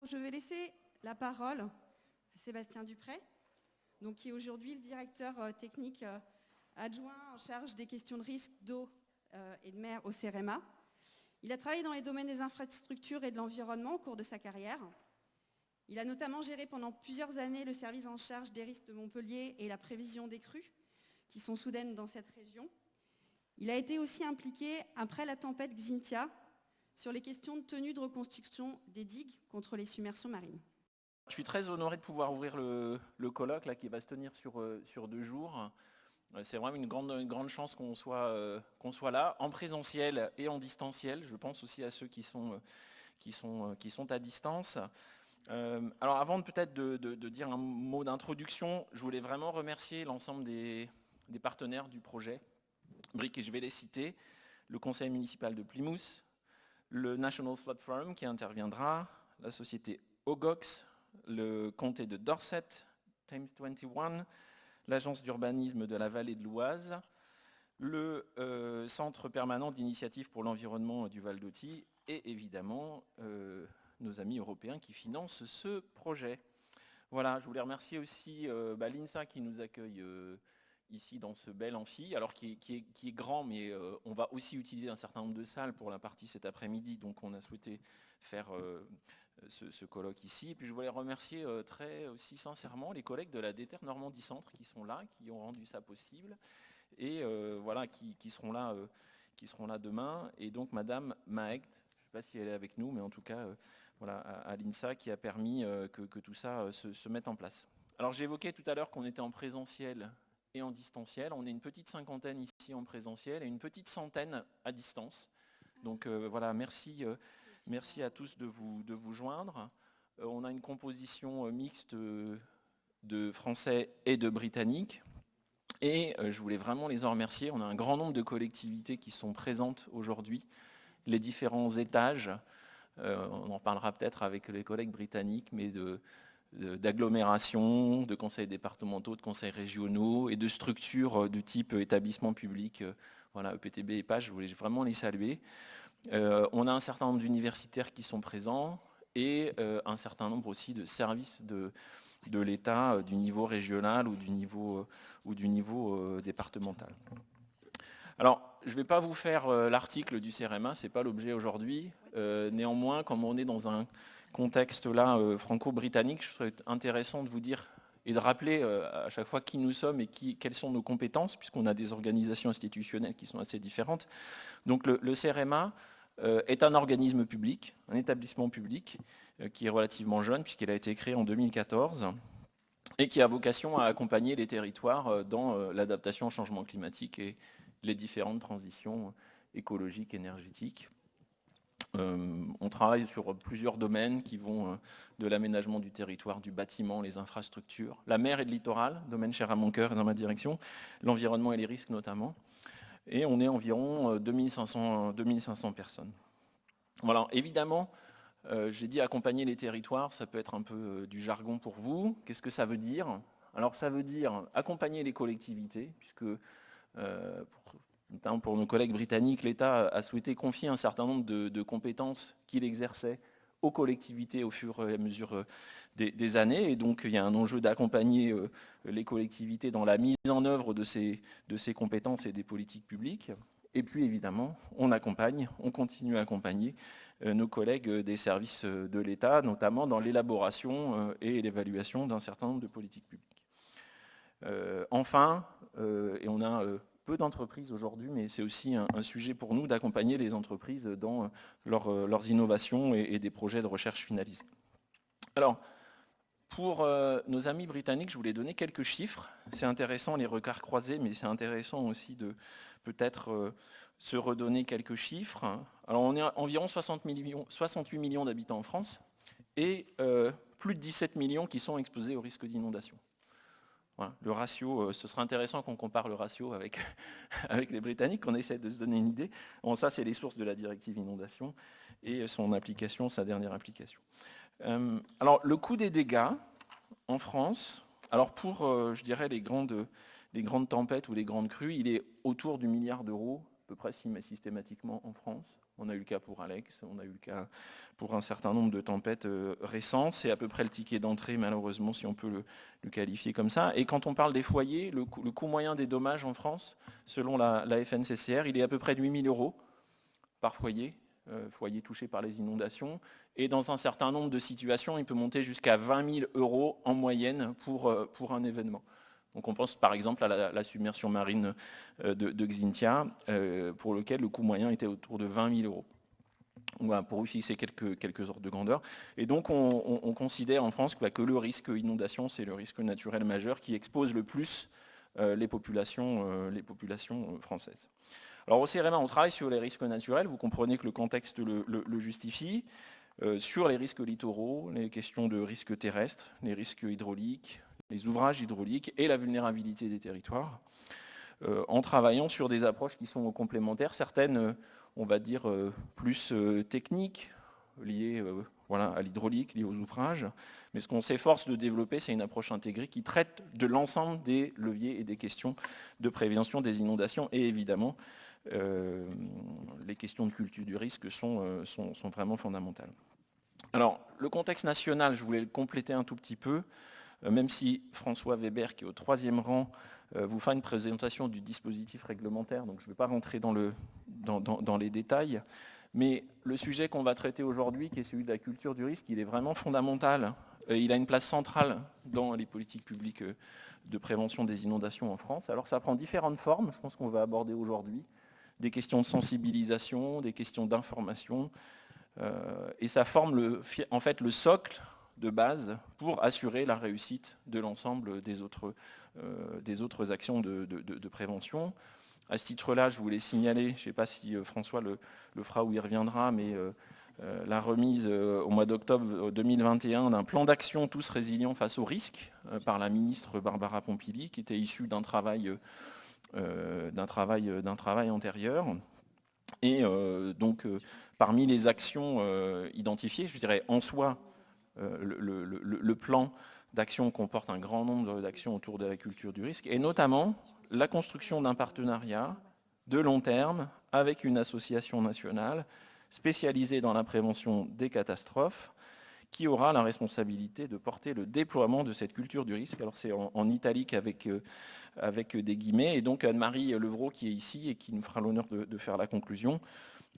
Je vais laisser la parole à Sébastien Dupré, donc, qui est aujourd'hui le directeur technique adjoint en charge des questions de risque d'eau et de mer au CEREMA. Il a travaillé dans les domaines des infrastructures et de l'environnement au cours de sa carrière. Il a notamment géré pendant plusieurs années le service en charge des risques de Montpellier et la prévision des crues, qui sont soudaines dans cette région. Il a été aussi impliqué, après la tempête Xynthia, sur les questions de tenue de reconstruction des digues contre les submersions marines. Je suis très honoré de pouvoir ouvrir le colloque là, qui va se tenir sur 2 jours. C'est vraiment une grande chance qu'on soit là, en présentiel et en distanciel. Je pense aussi à ceux qui sont à distance. Alors avant peut-être de dire un mot d'introduction, je voulais vraiment remercier l'ensemble des partenaires du projet BRIC, et je vais les citer: le conseil municipal de Plymouth, le National Flood Forum qui interviendra, la société Ogox, le comté de Dorset, Thames 21, l'agence d'urbanisme de la vallée de l'Oise, le centre permanent d'initiative pour l'environnement du Val d'Authie et évidemment nos amis européens qui financent ce projet. Voilà, je voulais remercier aussi l'INSA qui nous accueille ici dans ce bel amphi, alors qui est grand, mais on va aussi utiliser un certain nombre de salles pour la partie cet après-midi, donc on a souhaité faire ce colloque ici. Et puis je voulais remercier très aussi sincèrement les collègues de la DETER Normandie Centre qui sont là, qui ont rendu ça possible, et voilà, qui seront là demain. Et donc Madame Maegt, je ne sais pas si elle est avec nous, mais en tout cas voilà, à l'INSA, qui a permis que tout ça se mette en place. Alors j'ai évoqué tout à l'heure qu'on était en présentiel et en distanciel. On est une petite cinquantaine ici en présentiel et une petite centaine à distance. Donc voilà, merci à tous de vous joindre. On a une composition mixte de Français et de Britanniques. Et je voulais vraiment les en remercier. On a un grand nombre de collectivités qui sont présentes aujourd'hui, les différents étages. On en parlera peut-être avec les collègues britanniques, mais d'agglomérations, de conseils départementaux, de conseils régionaux et de structures de type établissement public, voilà, EPTB et PAGE, je voulais vraiment les saluer. On a un certain nombre d'universitaires qui sont présents et un certain nombre aussi de services de l'État, du niveau régional ou du niveau départemental. Alors, je ne vais pas vous faire l'article du CEREMA, ce n'est pas l'objet aujourd'hui. Néanmoins, comme on est dans un contexte là franco-britannique, je trouve intéressant de vous dire et de rappeler à chaque fois qui nous sommes et quelles sont nos compétences, puisqu'on a des organisations institutionnelles qui sont assez différentes. Donc le CEREMA est un organisme public, un établissement public qui est relativement jeune, puisqu'il a été créé en 2014 et qui a vocation à accompagner les territoires dans l'adaptation au changement climatique et les différentes transitions écologiques, énergétiques. On travaille sur plusieurs domaines qui vont de l'aménagement du territoire, du bâtiment, les infrastructures, la mer et le littoral, domaine cher à mon cœur et dans ma direction, l'environnement et les risques notamment. Et on est environ 2500 personnes. Voilà, évidemment, j'ai dit accompagner les territoires, ça peut être un peu du jargon pour vous. Qu'est-ce que ça veut dire? Alors ça veut dire accompagner les collectivités, puisque notamment pour nos collègues britanniques, l'État a souhaité confier un certain nombre de compétences qu'il exerçait aux collectivités au fur et à mesure des années. Et donc, il y a un enjeu d'accompagner les collectivités dans la mise en œuvre de ces compétences et des politiques publiques. Et puis, évidemment, on continue à accompagner nos collègues des services de l'État, notamment dans l'élaboration et l'évaluation d'un certain nombre de politiques publiques. Enfin, et on a peu d'entreprises aujourd'hui, mais c'est aussi un sujet pour nous d'accompagner les entreprises dans leurs innovations et des projets de recherche finalisés. Alors, pour nos amis britanniques, je voulais donner quelques chiffres. C'est intéressant les regards croisés, mais c'est intéressant aussi de peut-être se redonner quelques chiffres. Alors, on est à environ 68 millions d'habitants en France et plus de 17 millions qui sont exposés au risque d'inondation. Voilà, le ratio, ce sera intéressant qu'on compare le ratio avec les Britanniques, qu'on essaie de se donner une idée. Bon, ça, c'est les sources de la directive inondation et son application, sa dernière application. Alors, le coût des dégâts en France, alors pour, je dirais, les grandes tempêtes ou les grandes crues, il est autour du milliard d'euros, à peu près systématiquement en France. On a eu le cas pour Alex, on a eu le cas pour un certain nombre de tempêtes récentes. C'est à peu près le ticket d'entrée, malheureusement, si on peut le qualifier comme ça. Et quand on parle des foyers, le coût moyen des dommages en France, selon la FNCCR, il est à peu près de 8 000 € par foyer, foyer touché par les inondations. Et dans un certain nombre de situations, il peut monter jusqu'à 20 000 € en moyenne pour un événement. Donc on pense par exemple à la submersion marine de Xynthia, pour lequel le coût moyen était autour de 20 000 €. Voilà, pour vous fixer quelques ordres de grandeur. Et donc on considère en France que le risque inondation, c'est le risque naturel majeur qui expose le plus les populations françaises. Alors au CEREMA, on travaille sur les risques naturels, vous comprenez que le contexte le justifie, sur les risques littoraux, les questions de risques terrestres, les risques hydrauliques, les ouvrages hydrauliques et la vulnérabilité des territoires, en travaillant sur des approches qui sont complémentaires, certaines, on va dire, plus techniques, liées à l'hydraulique, liées aux ouvrages, mais ce qu'on s'efforce de développer, c'est une approche intégrée qui traite de l'ensemble des leviers et des questions de prévention des inondations, et évidemment, les questions de culture du risque sont vraiment fondamentales. Alors, le contexte national, je voulais le compléter un tout petit peu, même si François Weber, qui est au 3e rang, vous fera une présentation du dispositif réglementaire, donc je ne vais pas rentrer dans les détails, mais le sujet qu'on va traiter aujourd'hui, qui est celui de la culture du risque, il est vraiment fondamental. Il a une place centrale dans les politiques publiques de prévention des inondations en France. Alors ça prend différentes formes, je pense qu'on va aborder aujourd'hui, des questions de sensibilisation, des questions d'information, et ça forme en fait le socle de base pour assurer la réussite de l'ensemble des autres actions de prévention. À ce titre-là, je voulais signaler, je ne sais pas si François le fera ou y reviendra, mais la remise au mois d'octobre 2021 d'un plan d'action tous résilients face aux risques par la ministre Barbara Pompili, qui était issue d'un travail antérieur. Et donc, parmi les actions identifiées, je dirais en soi, le plan d'action comporte un grand nombre d'actions autour de la culture du risque, et notamment la construction d'un partenariat de long terme avec une association nationale spécialisée dans la prévention des catastrophes, qui aura la responsabilité de porter le déploiement de cette culture du risque. Alors c'est en italique avec des guillemets, et donc Anne-Marie Levrault, qui est ici et qui nous fera l'honneur de faire la conclusion,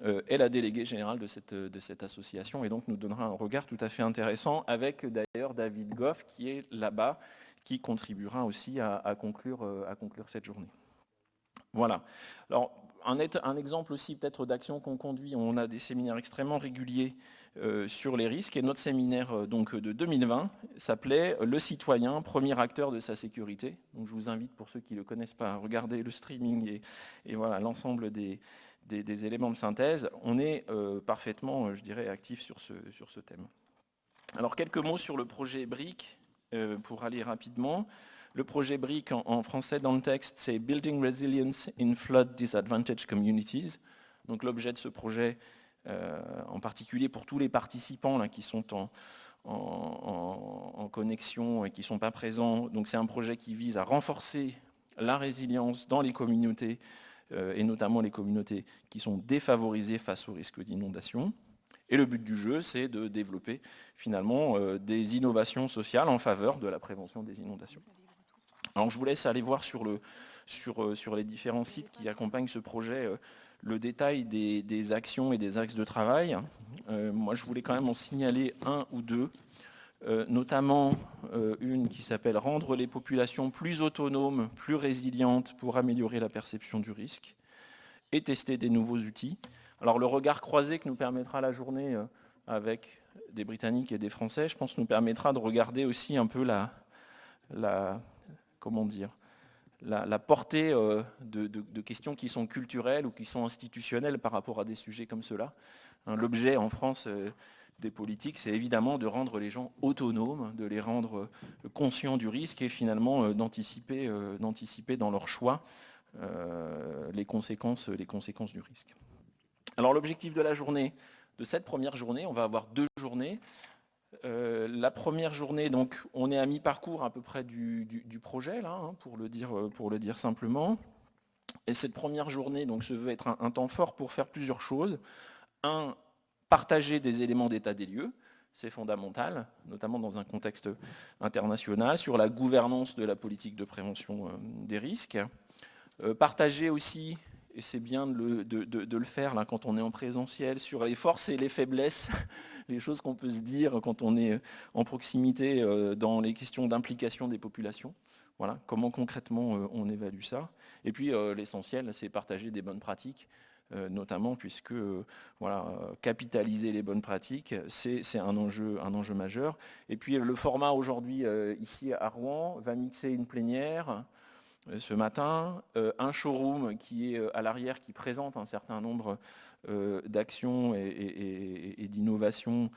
est la déléguée générale de cette association, et donc nous donnera un regard tout à fait intéressant, avec d'ailleurs David Goff, qui est là-bas, qui contribuera aussi à conclure cette journée. Voilà. Alors, un exemple aussi peut-être d'action qu'on conduit, on a des séminaires extrêmement réguliers sur les risques, et notre séminaire donc, de 2020 s'appelait « Le citoyen, premier acteur de sa sécurité ». Donc je vous invite, pour ceux qui ne le connaissent pas, à regarder le streaming et voilà l'ensemble des éléments de synthèse. On est parfaitement, je dirais, actif sur ce thème. Alors quelques mots sur le projet BRIC, pour aller rapidement. Le projet BRIC en français dans le texte, c'est Building Resilience in Flood Disadvantaged Communities. Donc l'objet de ce projet, en particulier pour tous les participants là, qui sont en connexion et qui ne sont pas présents, donc c'est un projet qui vise à renforcer la résilience dans les communautés, et notamment les communautés qui sont défavorisées face au risque d'inondation. Et le but du jeu, c'est de développer finalement des innovations sociales en faveur de la prévention des inondations. Alors je vous laisse aller voir sur les différents sites qui accompagnent ce projet le détail des actions et des axes de travail. Moi, je voulais quand même en signaler un ou deux, notamment une qui s'appelle « Rendre les populations plus autonomes, plus résilientes pour améliorer la perception du risque et tester des nouveaux outils ». Alors le regard croisé que nous permettra la journée avec des Britanniques et des Français, je pense, nous permettra de regarder aussi un peu la portée de questions qui sont culturelles ou qui sont institutionnelles par rapport à des sujets comme cela. L'objet en France des politiques, c'est évidemment de rendre les gens autonomes, de les rendre conscients du risque et finalement d'anticiper dans leur choix les conséquences du risque. Alors l'objectif de la journée, de cette première journée, on va avoir 2 journées. La première journée, donc, on est à mi-parcours à peu près du projet, là, hein, pour le dire simplement. Et cette première journée donc, se veut être un temps fort pour faire plusieurs choses. Un, partager des éléments d'état des lieux, c'est fondamental, notamment dans un contexte international, sur la gouvernance de la politique de prévention des risques. Partager aussi, et c'est bien de le faire là, quand on est en présentiel, sur les forces et les faiblesses, les choses qu'on peut se dire quand on est en proximité dans les questions d'implication des populations. Voilà, comment concrètement on évalue ça. Et puis l'essentiel, c'est partager des bonnes pratiques, notamment puisque voilà, capitaliser les bonnes pratiques, c'est un enjeu majeur. Et puis le format aujourd'hui ici à Rouen va mixer une plénière ce matin, un showroom qui est à l'arrière, qui présente un certain nombre d'actions et d'innovations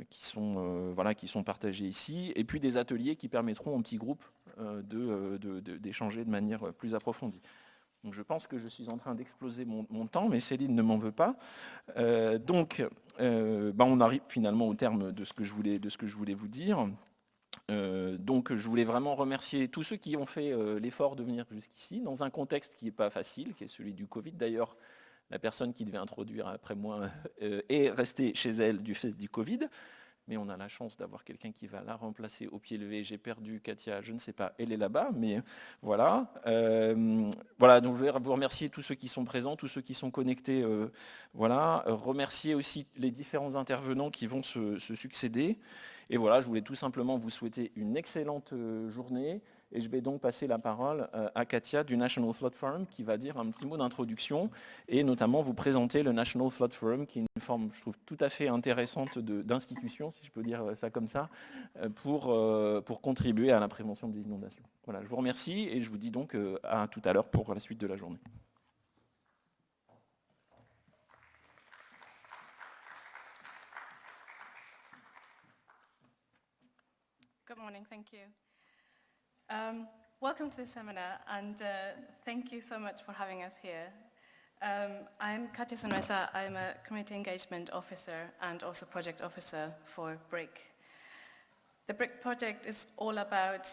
qui sont partagées ici, et puis des ateliers qui permettront aux petits groupes d'échanger de manière plus approfondie. Donc je pense que je suis en train d'exploser mon temps, mais Céline ne m'en veut pas. On arrive finalement au terme de ce que je voulais vous dire. Donc je voulais vraiment remercier tous ceux qui ont fait l'effort de venir jusqu'ici, dans un contexte qui n'est pas facile, qui est celui du Covid. D'ailleurs, la personne qui devait introduire après moi est restée chez elle du fait du Covid. Mais on a la chance d'avoir quelqu'un qui va la remplacer au pied levé. J'ai perdu Katia, je ne sais pas, elle est là-bas, mais voilà. Voilà, donc je vais vous remercier tous ceux qui sont présents, tous ceux qui sont connectés. Voilà, remercier aussi les différents intervenants qui vont se succéder. Et voilà, je voulais tout simplement vous souhaiter une excellente journée. Et je vais donc passer la parole à Katia du National Flood Forum qui va dire un petit mot d'introduction et notamment vous présenter le National Flood Forum qui est une forme, je trouve, tout à fait intéressante d'institution, si je peux dire ça comme ça, pour contribuer à la prévention des inondations. Voilà, je vous remercie et je vous dis donc à tout à l'heure pour la suite de la journée. Good morning, thank you. Welcome to this seminar, and thank you so much for having us here. I'm Katia Sanmesa. I'm a Community Engagement Officer and also Project Officer for BRIC. The BRIC project is all about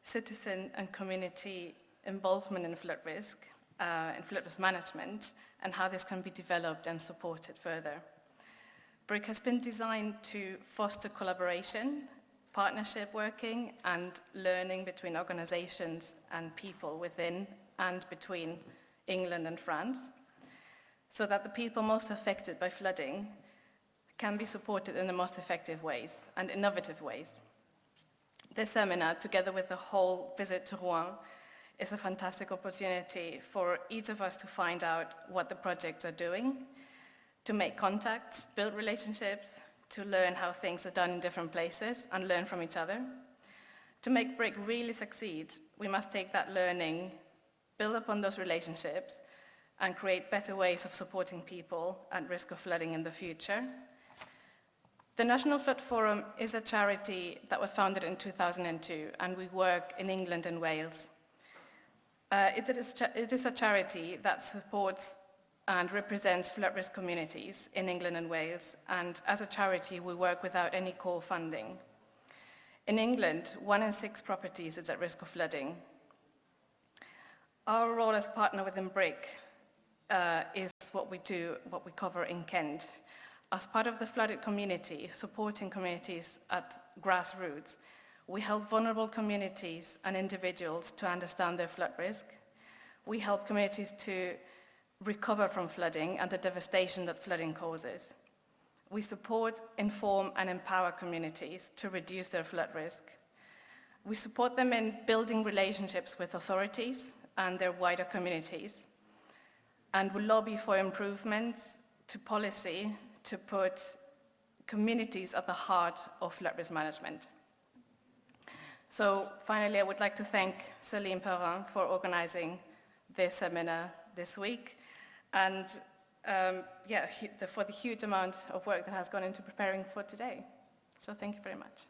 citizen and community involvement in flood risk management, and how this can be developed and supported further. BRIC has been designed to foster collaboration, partnership working and learning between organizations and people within and between England and France, so that the people most affected by flooding can be supported in the most effective ways and innovative ways. This seminar, together with the whole visit to Rouen, is a fantastic opportunity for each of us to find out what the projects are doing, to make contacts, build relationships, to learn how things are done in different places and learn from each other. To make BRIC really succeed, we must take that learning, build upon those relationships, and create better ways of supporting people at risk of flooding in the future. The National Flood Forum is a charity that was founded in 2002, and we work in England and Wales. It is a charity that supports and represents flood risk communities in England and Wales, and as a charity we work without any core funding. In England, 1 in 6 properties is at risk of flooding. Our role as partner within BRIC is what we cover in Kent. As part of the flooded community, supporting communities at grassroots, we help vulnerable communities and individuals to understand their flood risk. We help communities to recover from flooding and the devastation that flooding causes. We support, inform, and empower communities to reduce their flood risk. We support them in building relationships with authorities and their wider communities. And we lobby for improvements to policy to put communities at the heart of flood risk management. So finally, I would like to thank Céline Perrin for organizing this seminar this week, and for the huge amount of work that has gone into preparing for today. So thank you very much.